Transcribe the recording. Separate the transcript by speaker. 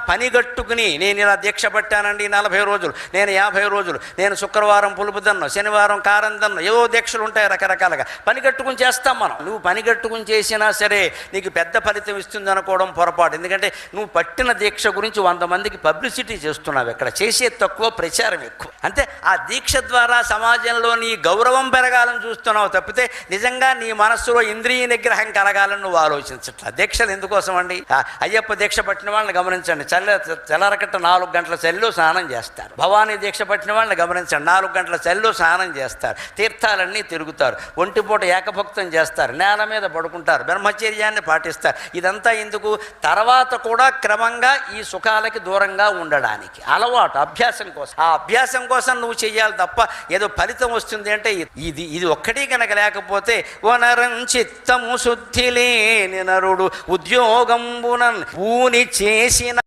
Speaker 1: పనిగట్టుకుని నేను ఇలా దీక్ష పట్టానండి 40 రోజులు, నేను 50 రోజులు, నేను శుక్రవారం పులుపు దన్ను, శనివారం కారం దన్ను, ఏవో దీక్షలు ఉంటాయి రకరకాలుగా. పనిగట్టుకుని చేస్తాం మనం. నువ్వు పనిగట్టుకుని చేసినా సరే నీకు పెద్ద ఫలితం ఇస్తుంది అనుకోవడం పొరపాటు. ఎందుకంటే నువ్వు పట్టిన దీక్ష గురించి 100 మందికి పబ్లిసిటీ చేస్తున్నావు. ఇక్కడ చేసేది తక్కువ, ప్రచారం ఎక్కువ. అంతే. ఆ దీక్ష ద్వారా సమాజంలో నీ గౌరవం పెరగాలని చూస్తున్నావు తప్పితే నిజంగా నీ మనస్సులో ఇంద్రియ నిగ్రహం కలగాలని నువ్వు ఆలోచించట్లా. దీక్షలు ఎందుకోసం అండి? అయ్యప్ప దీక్ష పట్టిన వాళ్ళని గమనించండి, తెల్లరకట్ట 4 గంటల చలిలో స్నానం చేస్తారు. భవానీ దీక్ష పట్టిన వాళ్ళని గమనించండి, 4 గంటల చలిలో స్నానం చేస్తారు. తీర్థాలన్నీ తిరుగుతారు, ఒంటిపూట ఏకభక్తం చేస్తారు, నేల మీద పడుకుంటారు, బ్రహ్మచర్యాన్ని పాటిస్తారు. ఇదంతా ఎందుకు? తర్వాత కూడా క్రమంగా ఈ సుఖాలకి దూరంగా ఉండడానికి అలవాటు, అభ్యాసం కోసం. ఆ అభ్యాసం కోసం నువ్వు చెయ్యాలి తప్ప ఏదో ఫలితం వస్తుంది అంటే ఇది ఒక్కటి కనుక లేకపోతే వనరం చిత్తము శుద్ధి లేని నరుడు ఉద్యోగంబునన్ పూని చేసిన